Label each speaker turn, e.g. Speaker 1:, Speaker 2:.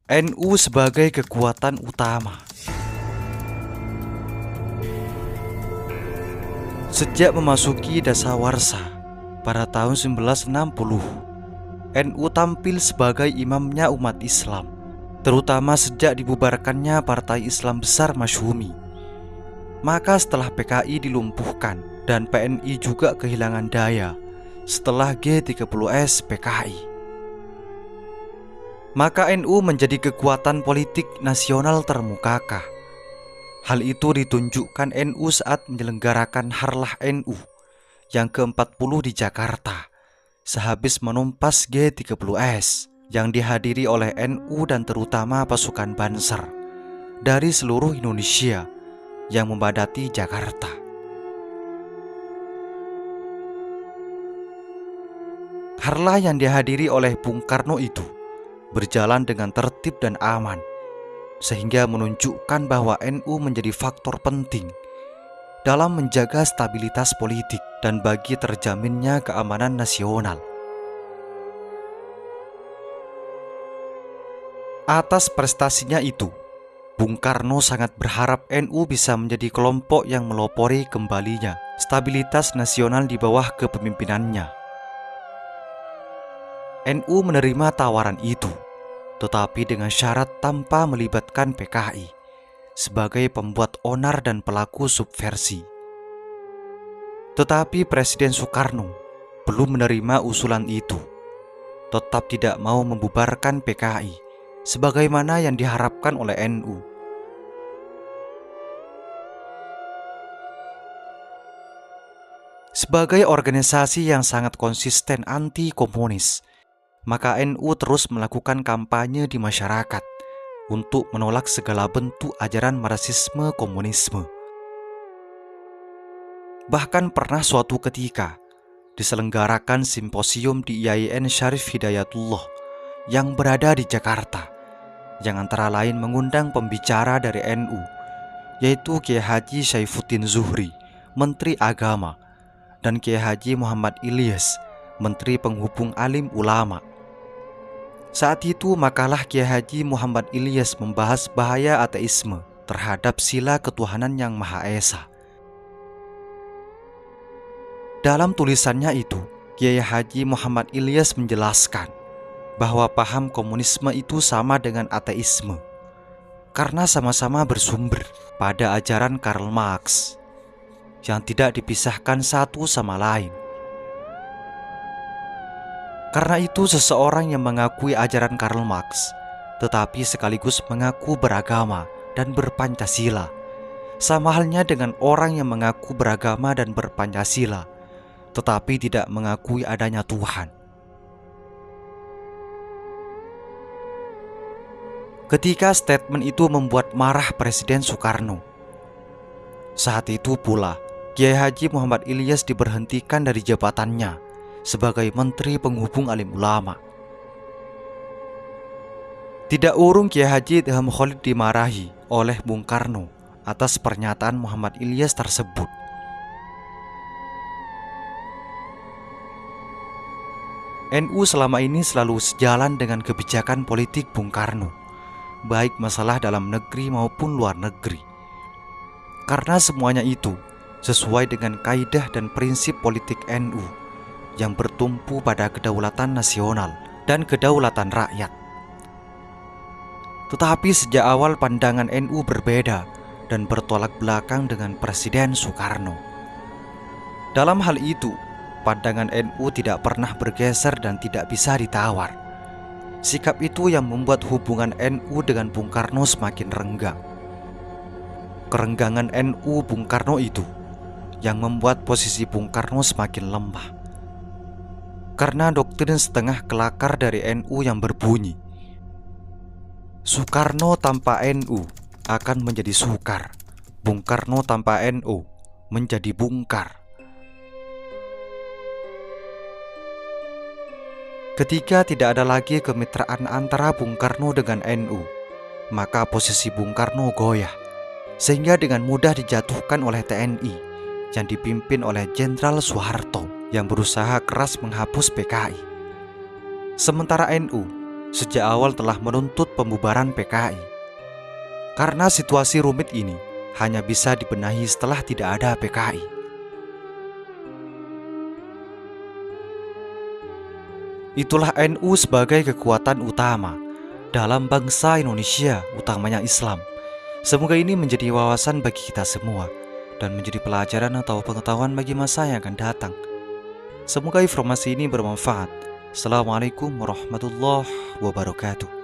Speaker 1: NU sebagai kekuatan utama. Sejak memasuki dasawarsa pada tahun 1960, NU tampil sebagai imamnya umat Islam, terutama sejak dibubarkannya Partai Islam Besar Masyumi. Maka setelah PKI dilumpuhkan dan PNI juga kehilangan daya setelah G30S PKI, maka NU menjadi kekuatan politik nasional termukaka. Hal itu ditunjukkan NU saat menyelenggarakan Harlah NU yang ke-40 di Jakarta, sehabis menumpas G30S yang dihadiri oleh NU dan terutama pasukan Banser dari seluruh Indonesia yang memadati Jakarta. Harlah yang dihadiri oleh Bung Karno itu berjalan dengan tertib dan aman, sehingga menunjukkan bahwa NU menjadi faktor penting dalam menjaga stabilitas politik dan bagi terjaminnya keamanan nasional. Atas prestasinya itu, Bung Karno sangat berharap NU bisa menjadi kelompok yang melopori kembalinya stabilitas nasional di bawah kepemimpinannya. NU menerima tawaran itu, tetapi dengan syarat tanpa melibatkan PKI sebagai pembuat onar dan pelaku subversi. Tetapi Presiden Soekarno belum menerima usulan itu, tetap tidak mau membubarkan PKI sebagaimana yang diharapkan oleh NU. Sebagai organisasi yang sangat konsisten anti-komunis, maka NU terus melakukan kampanye di masyarakat untuk menolak segala bentuk ajaran marxisme komunisme. Bahkan pernah suatu ketika diselenggarakan simposium di IAIN Syarif Hidayatullah yang berada di Jakarta, yang antara lain mengundang pembicara dari NU, yaitu Kiai Haji Saifuddin Zuhri, Menteri Agama, dan Kiai Haji Muhammad Ilyas, Menteri Penghubung Alim Ulama. Saat itu makalah Kiai Haji Muhammad Ilyas membahas bahaya ateisme terhadap sila ketuhanan yang Maha Esa. Dalam tulisannya itu, Kiai Haji Muhammad Ilyas menjelaskan bahwa paham komunisme itu sama dengan ateisme karena sama-sama bersumber pada ajaran Karl Marx yang tidak dipisahkan satu sama lain. Karena itu seseorang yang mengakui ajaran Karl Marx tetapi sekaligus mengaku beragama dan berpancasila, sama halnya dengan orang yang mengaku beragama dan berpancasila tetapi tidak mengakui adanya Tuhan. Ketika statement itu membuat marah Presiden Soekarno, saat itu pula Kiai Haji Muhammad Ilyas diberhentikan dari jabatannya sebagai Menteri Penghubung Alim Ulama. Tidak urung Kiai Haji Ilham Khalid dimarahi oleh Bung Karno atas pernyataan Muhammad Ilyas tersebut. NU selama ini selalu sejalan dengan kebijakan politik Bung Karno, baik masalah dalam negeri maupun luar negeri. Karena semuanya itu sesuai dengan kaidah dan prinsip politik NU yang bertumpu pada kedaulatan nasional dan kedaulatan rakyat. Tetapi sejak awal pandangan NU berbeda dan bertolak belakang dengan Presiden Soekarno. Dalam hal itu, pandangan NU tidak pernah bergeser dan tidak bisa ditawar. Sikap itu yang membuat hubungan NU dengan Bung Karno semakin renggang. Kerenggangan NU Bung Karno itu yang membuat posisi Bung Karno semakin lemah. Karena doktrin setengah kelakar dari NU yang berbunyi, Soekarno tanpa NU akan menjadi sukar, Bung Karno tanpa NU menjadi bungkar. Ketika tidak ada lagi kemitraan antara Bung Karno dengan NU, maka posisi Bung Karno goyah, sehingga dengan mudah dijatuhkan oleh TNI yang dipimpin oleh Jenderal Soeharto yang berusaha keras menghapus PKI. Sementara NU sejak awal telah menuntut pembubaran PKI. Karena situasi rumit ini hanya bisa dibenahi setelah tidak ada PKI. Itulah NU sebagai kekuatan utama dalam bangsa Indonesia, utamanya Islam. Semoga ini menjadi wawasan bagi kita semua dan menjadi pelajaran atau pengetahuan bagi masa yang akan datang. Semoga informasi ini bermanfaat. Assalamualaikum warahmatullahi wabarakatuh.